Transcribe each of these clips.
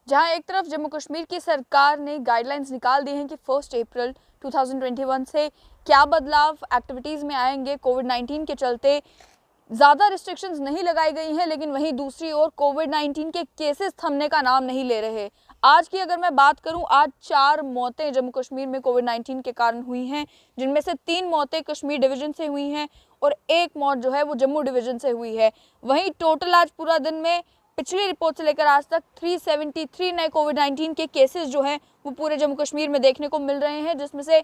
जहां एक तरफ जम्मू कश्मीर की सरकार ने गाइडलाइंस निकाल दी हैं कि 1 अप्रैल 2021 से क्या बदलाव एक्टिविटीज़ में आएंगे। कोविड-19 के चलते ज़्यादा रिस्ट्रिक्शंस नहीं लगाई गई हैं, लेकिन वहीं दूसरी ओर कोविड-19 के केसेस थमने का नाम नहीं ले रहे। आज की अगर मैं बात करूं, आज 4 मौतें जम्मू कश्मीर में कोविड-19 के कारण हुई हैं, जिनमें से 3 मौतें कश्मीर डिवीज़न से हुई हैं और 1 मौत जो है वो जम्मू डिवीज़न से हुई है। वहीं टोटल आज पूरा दिन में पिछली रिपोर्ट से लेकर आज तक 373 नए कोविड-19 के केसेस जो हैं वो पूरे जम्मू कश्मीर में देखने को मिल रहे हैं, जिसमें से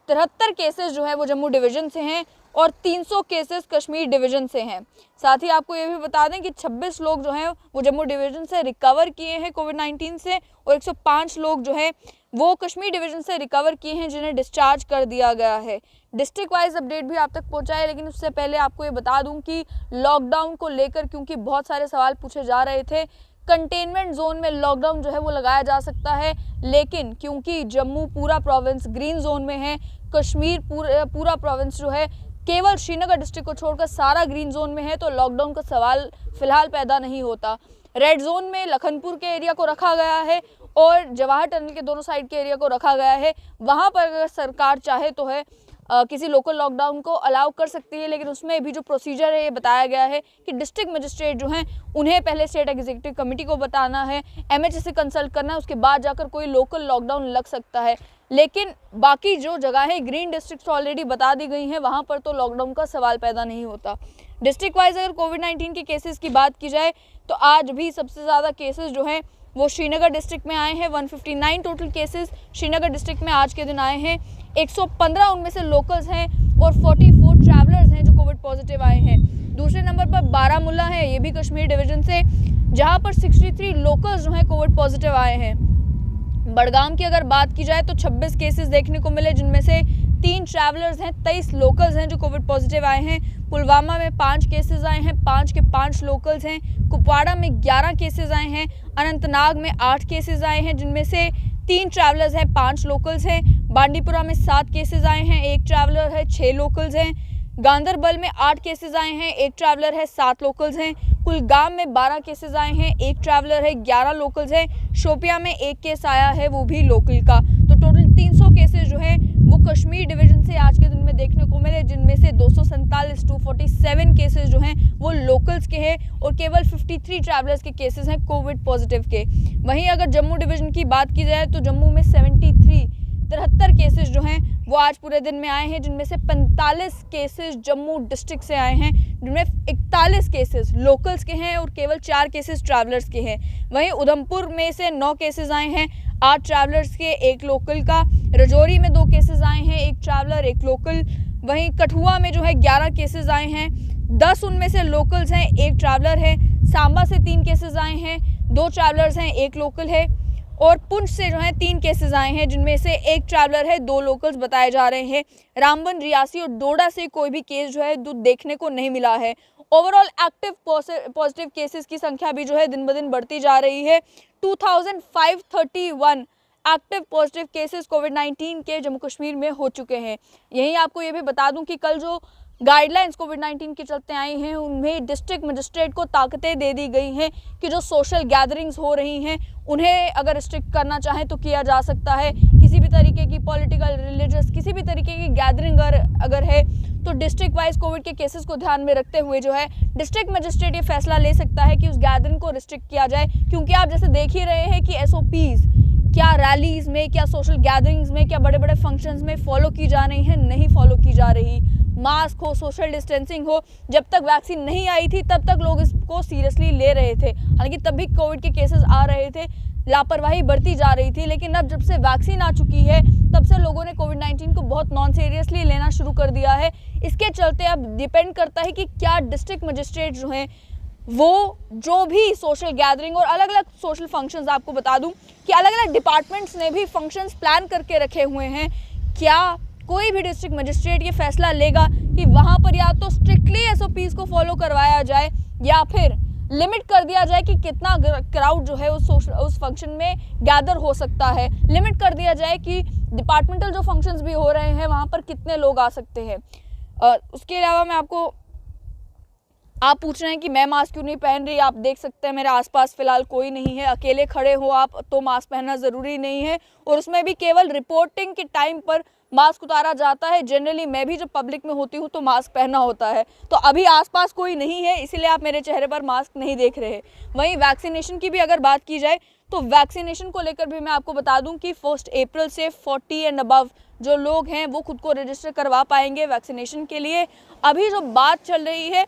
73 केसेस जो है वो जम्मू डिवीज़न से हैं और 300 केसेस कश्मीर डिवीज़न से हैं। साथ ही आपको ये भी बता दें कि 26 लोग जो हैं वो जम्मू डिवीज़न से रिकवर किए हैं कोविड-19 से और 105 लोग जो हैं वो कश्मीर डिवीज़न से रिकवर किए हैं, जिन्हें डिस्चार्ज कर दिया गया है। डिस्ट्रिक्ट वाइज अपडेट भी आप तक पहुंचा है, लेकिन उससे पहले आपको ये बता दूं कि लॉकडाउन को लेकर क्योंकि बहुत सारे सवाल पूछे जा रहे थे, कंटेनमेंट जोन में लॉकडाउन जो है वो लगाया जा सकता है, लेकिन क्योंकि जम्मू पूरा प्रोविंस ग्रीन जोन में है, कश्मीर पूरा प्रोविंस जो है केवल श्रीनगर डिस्ट्रिक्ट को छोड़कर सारा ग्रीन जोन में है, तो लॉकडाउन का सवाल फिलहाल पैदा नहीं होता। रेड जोन में लखनपुर के एरिया को रखा गया है और जवाहर टनल के दोनों साइड के एरिया को रखा गया है। वहाँ पर अगर सरकार चाहे तो है किसी लोकल लॉकडाउन को अलाउ कर सकती है, लेकिन उसमें भी जो प्रोसीजर है ये बताया गया है कि डिस्ट्रिक्ट मजिस्ट्रेट जो हैं उन्हें पहले स्टेट एग्जीक्यूटिव कमेटी को बताना है, एमएचए से कंसल्ट करना है, उसके बाद जाकर कोई लोकल लॉकडाउन लग सकता है। लेकिन बाकी जो जगह है ग्रीन डिस्ट्रिक्ट ऑलरेडी बता दी गई हैं, वहाँ पर तो लॉकडाउन का सवाल पैदा नहीं होता। डिस्ट्रिक्ट वाइज अगर कोविड-19 के केसेस की बात की जाए तो आज भी सबसे ज़्यादा केसेस जो हैं वो श्रीनगर डिस्ट्रिक्ट में आए हैं। 159 टोटल केसेस श्रीनगर डिस्ट्रिक्ट में आज के दिन आए हैं। 115 उनमें से लोकल्स हैं और 44 ट्रैवलर्स हैं जो कोविड पॉजिटिव आए हैं। दूसरे नंबर पर बारामूला है, ये भी कश्मीर डिवीज़न से, जहां पर 63 लोकल्स जो हैं कोविड पॉजिटिव आए हैं। बड़गाम की अगर बात की जाए तो 26 केसेस देखने को मिले, जिनमें से 3 ट्रैवलर्स हैं, 23 लोकल्स हैं जो कोविड पॉजिटिव आए हैं। पुलवामा में 5 केसेस आए हैं, 5 के 5 लोकल्स हैं। कुपवाड़ा में 11 केसेस आए हैं। अनंतनाग में 8 केसेस आए हैं, जिनमें से 3 ट्रैवलर्स हैं, 5 लोकल्स हैं। बांडीपुरा में 7 केसेस आए हैं, 1 ट्रैवलर है, 6 लोकल्स हैं। गांदरबल में 8 केसेस आए हैं, 1 ट्रैवलर है, 7 लोकल्स हैं। कुलगाम में 12 केसेस आए हैं, 1 ट्रैवलर है, 11 लोकल्स हैं। शोपिया में 1 केस आया है, वो भी लोकल का। तो टोटल 300 केसेस जो हैं वो कश्मीर डिवीज़न से आज के दिन में देखने को मिले, जिनमें से 247 केसेस जो हैं वो लोकल्स के हैं और केवल 53 ट्रैवलर्स के केसेस हैं कोविड पॉजिटिव के। वहीं अगर जम्मू डिवीज़न की बात की जाए तो जम्मू में 73 केसेस जो हैं वो आज पूरे दिन में आए हैं, जिनमें से 45 केसेस जम्मू डिस्ट्रिक्ट से आए हैं, जिनमें 41 केसेस लोकल्स के हैं और केवल 4 केसेस ट्रैवलर्स के हैं। वहीं उधमपुर में से 9 केसेस आए हैं, 8 ट्रैवलर्स के, 1 लोकल का। रजौरी में 2 केसेस आए हैं, 1 ट्रैवलर 1 लोकल। वहीं कठुआ में जो है 11 केसेस आए हैं, 10 उनमें से लोकल्स हैं, 1 ट्रैवलर है। सांबा से 3 केसेस आए हैं, 2 ट्रैवलर्स हैं, 1 लोकल है। और पुंछ से जो है 3 केसेस आए हैं, जिनमें से 1 ट्रैवलर है, 2 लोकल्स बताए जा रहे हैं। रामबन, रियासी और डोडा से कोई भी केस जो है देखने को नहीं मिला है। ओवरऑल एक्टिव पॉजिटिव केसेस की संख्या भी जो है दिन ब दिन बढ़ती जा रही है। 2531 एक्टिव पॉजिटिव केसेस कोविड-19 के जम्मू कश्मीर में हो चुके हैं। यहीं आपको ये भी बता दूं कि कल जो गाइडलाइंस कोविड-19 के चलते आई हैं, उनमें डिस्ट्रिक्ट मजिस्ट्रेट को ताकतें दे दी गई हैं कि जो सोशल गैदरिंग्स हो रही हैं उन्हें अगर रिस्ट्रिक्ट करना चाहें तो किया जा सकता है। किसी भी तरीके की पॉलिटिकल, रिलीजियस, किसी भी तरीके की गैदरिंग अगर है तो डिस्ट्रिक्ट वाइज कोविड के केसेस को ध्यान में रखते हुए जो है डिस्ट्रिक्ट मजिस्ट्रेट ये फैसला ले सकता है कि उस गैदरिंग को रिस्ट्रिक्ट किया जाए। क्योंकि आप जैसे देख ही रहे हैं कि SOPs क्या रैलीज में, क्या सोशल गैदरिंग्स में, क्या बड़े बड़े फंक्शंस में फॉलो की जा रही हैं, नहीं फॉलो की जा रही। मास्क हो, सोशल डिस्टेंसिंग हो, जब तक वैक्सीन नहीं आई थी तब तक लोग इसको सीरियसली ले रहे थे। हालांकि तब भी कोविड के केसेस आ रहे थे, लापरवाही बढ़ती जा रही थी, लेकिन अब जब से वैक्सीन आ चुकी है तब से लोगों ने कोविड-19 को बहुत नॉन सीरियसली लेना शुरू कर दिया है। इसके चलते अब डिपेंड करता है कि क्या डिस्ट्रिक्ट मजिस्ट्रेट जो हैं वो जो भी सोशल गैदरिंग और अलग अलग सोशल फंक्शंस, आपको बता दूं कि अलग अलग डिपार्टमेंट्स ने भी फंक्शंस प्लान करके रखे हुए हैं, क्या कोई भी डिस्ट्रिक्ट मजिस्ट्रेट ये फैसला लेगा कि वहाँ पर या तो स्ट्रिक्टली SOPs को फॉलो करवाया जाए या फिर लिमिट कर दिया जाए कि कितना क्राउड जो है उस फंक्शन में गैदर हो सकता है। लिमिट कर दिया जाए कि डिपार्टमेंटल जो फंक्शंस भी हो रहे हैं वहाँ पर कितने लोग आ सकते हैं। उसके अलावा मैं आपको आप पूछ रहे हैं कि मैं मास्क क्यों नहीं पहन रही। आप देख सकते हैं मेरे आसपास फिलहाल कोई नहीं है। अकेले खड़े हो आप तो मास्क पहनना ज़रूरी नहीं है, और उसमें भी केवल रिपोर्टिंग के टाइम पर मास्क उतारा जाता है। जनरली मैं भी जब पब्लिक में होती हूँ तो मास्क पहनना होता है। तो अभी आसपास कोई नहीं है, इसीलिए आप मेरे चेहरे पर मास्क नहीं देख रहे। वहीं वैक्सीनेशन की भी अगर बात की जाए तो वैक्सीनेशन को लेकर भी मैं आपको बता दूं कि 1 अप्रैल से 40 एंड अबव जो लोग हैं वो खुद को रजिस्टर करवा पाएंगे वैक्सीनेशन के लिए। अभी जो बात चल रही है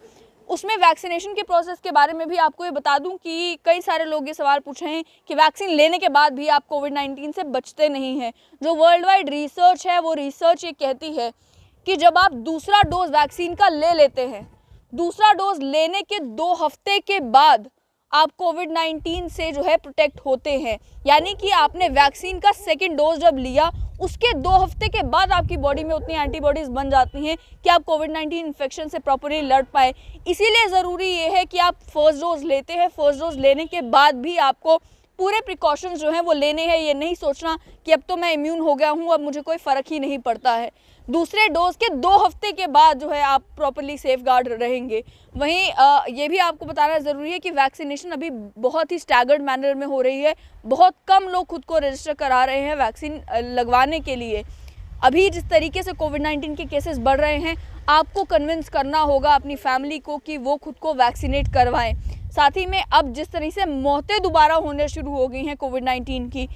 उसमें वैक्सीनेशन के प्रोसेस के बारे में भी आपको ये बता दूं कि कई सारे लोग ये सवाल पूछ रहे हैं कि वैक्सीन लेने के बाद भी आप कोविड-19 से बचते नहीं हैं। जो वर्ल्ड वाइड रिसर्च है वो रिसर्च ये कहती है कि जब आप दूसरा डोज वैक्सीन का ले लेते हैं, दूसरा डोज लेने के 2 हफ्ते के बाद आप कोविड-19 से जो है प्रोटेक्ट होते हैं। यानी कि आपने वैक्सीन का सेकेंड डोज जब लिया उसके 2 हफ्ते के बाद आपकी बॉडी में उतनी एंटीबॉडीज़ बन जाती हैं कि आप कोविड-19 इन्फेक्शन से प्रॉपरली लड़ पाए। इसीलिए ज़रूरी ये है कि आप फर्स्ट डोज लेते हैं, फर्स्ट डोज लेने के बाद भी आपको पूरे प्रिकॉशंस जो हैं वो लेने हैं। ये नहीं सोचना कि अब तो मैं इम्यून हो गया हूँ, अब मुझे कोई फ़र्क ही नहीं पड़ता है। दूसरे डोज के 2 हफ्ते के बाद जो है आप प्रॉपरली सेफ गार्ड रहेंगे। वहीं ये भी आपको बताना ज़रूरी है कि वैक्सीनेशन अभी बहुत ही स्टैगर्ड मैनर में हो रही है। बहुत कम लोग खुद को रजिस्टर करा रहे हैं वैक्सीन लगवाने के लिए। अभी जिस तरीके से कोविड-19 के केसेस बढ़ रहे हैं, आपको कन्विंस करना होगा अपनी फैमिली को कि वो खुद को वैक्सीनेट करवाएं। साथ ही में अब जिस तरह से मौतें दोबारा होने शुरू हो गई हैं कोविड-19 की,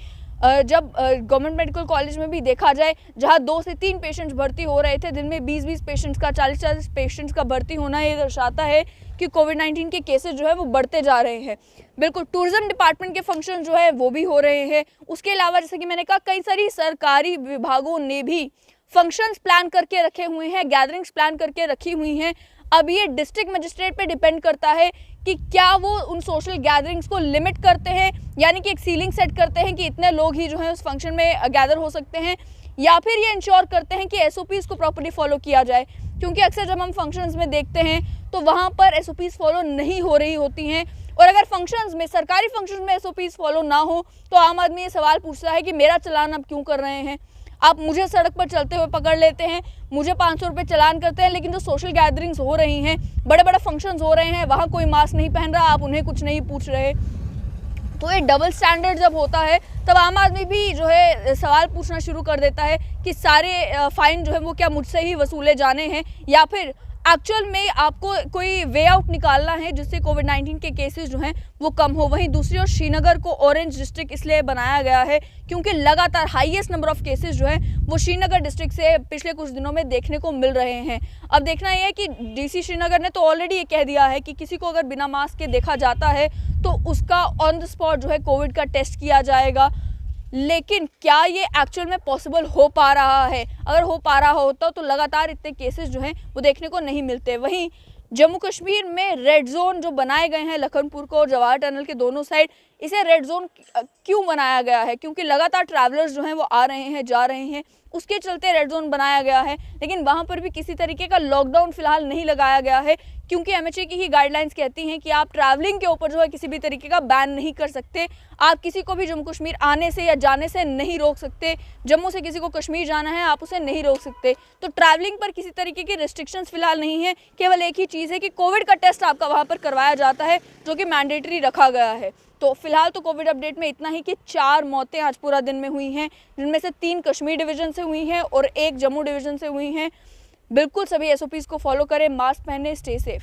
जब गवर्नमेंट मेडिकल कॉलेज में भी देखा जाए जहां 2 से 3 पेशेंट्स भर्ती हो रहे थे, दिन में 20-20 पेशेंट्स का 40-40 पेशेंट्स का भर्ती होना ये दर्शाता है कि कोविड-19 के केसेस जो है वो बढ़ते जा रहे हैं। बिल्कुल टूरिज्म डिपार्टमेंट के फंक्शन जो है वो भी हो रहे हैं। उसके अलावा जैसे कि मैंने कहा कई सारी सरकारी विभागों ने भी फंक्शंस प्लान करके रखे हुए हैं, गैदरिंग्स प्लान करके रखी हुई हैं। अब ये डिस्ट्रिक्ट मजिस्ट्रेट पे डिपेंड करता है कि क्या वो उन सोशल गैदरिंग्स को लिमिट करते हैं, यानी कि एक सीलिंग सेट करते हैं कि इतने लोग ही जो हैं उस फंक्शन में गैदर हो सकते हैं, या फिर ये इंश्योर करते हैं कि एसओपीज़ को प्रॉपर्ली फॉलो किया जाए। क्योंकि अक्सर जब हम फंक्शंस में देखते हैं तो वहाँ पर एसओपीज़ फॉलो नहीं हो रही होती हैं, और अगर फंक्शंस में, सरकारी फंक्शंस में एसओपीज़ फॉलो ना हो तो आम आदमी ये सवाल पूछता है कि मेरा चालान आप क्यों कर रहे हैं। आप मुझे सड़क पर चलते हुए पकड़ लेते हैं, मुझे 500 रुपये चालान करते हैं, लेकिन जो सोशल गैदरिंग्स हो रही हैं, बड़े बड़े फंक्शंस हो रहे हैं, वहाँ कोई मास्क नहीं पहन रहा, आप उन्हें कुछ नहीं पूछ रहे। तो ये डबल स्टैंडर्ड जब होता है तब आम आदमी भी जो है सवाल पूछना शुरू कर देता है कि सारे फ़ाइन जो है वो क्या मुझसे ही वसूले जाने हैं, या फिर एक्चुअल में आपको कोई वे आउट निकालना है जिससे कोविड-19 के केसेस जो हैं वो कम हो। वहीं दूसरी ओर श्रीनगर को ऑरेंज डिस्ट्रिक्ट इसलिए बनाया गया है क्योंकि लगातार हाईएस्ट नंबर ऑफ केसेस जो हैं वो श्रीनगर डिस्ट्रिक्ट से पिछले कुछ दिनों में देखने को मिल रहे हैं। अब देखना यह है कि डीसी श्रीनगर ने तो ऑलरेडी ये कह दिया है कि किसी को अगर बिना मास्क के देखा जाता है तो उसका ऑन द स्पॉट जो है कोविड का टेस्ट किया जाएगा। लेकिन क्या ये एक्चुअल में पॉसिबल हो पा रहा है? अगर हो पा रहा होता तो लगातार इतने केसेस जो हैं वो देखने को नहीं मिलते। वहीं जम्मू कश्मीर में रेड जोन जो बनाए गए हैं लखनपुर को और जवाहर टनल के दोनों साइड, इसे रेड जोन क्यों बनाया गया है? क्योंकि लगातार ट्रैवलर्स जो हैं वो आ रहे हैं, जा रहे हैं, उसके चलते रेड जोन बनाया गया है। लेकिन वहाँ पर भी किसी तरीके का लॉकडाउन फिलहाल नहीं लगाया गया है, क्योंकि एमएचए की ही गाइडलाइंस कहती हैं कि आप ट्रैवलिंग के ऊपर जो है किसी भी तरीके का बैन नहीं कर सकते। आप किसी को भी जम्मू कश्मीर आने से या जाने से नहीं रोक सकते। जम्मू से किसी को कश्मीर जाना है आप उसे नहीं रोक सकते। तो ट्रैवलिंग पर किसी तरीके की रिस्ट्रिक्शंस फिलहाल नहीं है। केवल एक ही चीज़ है कि कोविड का टेस्ट आपका वहाँ पर करवाया जाता है, जो कि मैंडेटरी रखा गया है। तो फिलहाल तो कोविड अपडेट में इतना ही कि 4 मौतें आज पूरा दिन में हुई हैं, जिनमें से 3 कश्मीर डिवीज़न से हुई हैं और 1 जम्मू डिवीज़न से हुई हैं। बिल्कुल सभी एसओपीज़ को फॉलो करें, मास्क पहने, स्टे सेफ।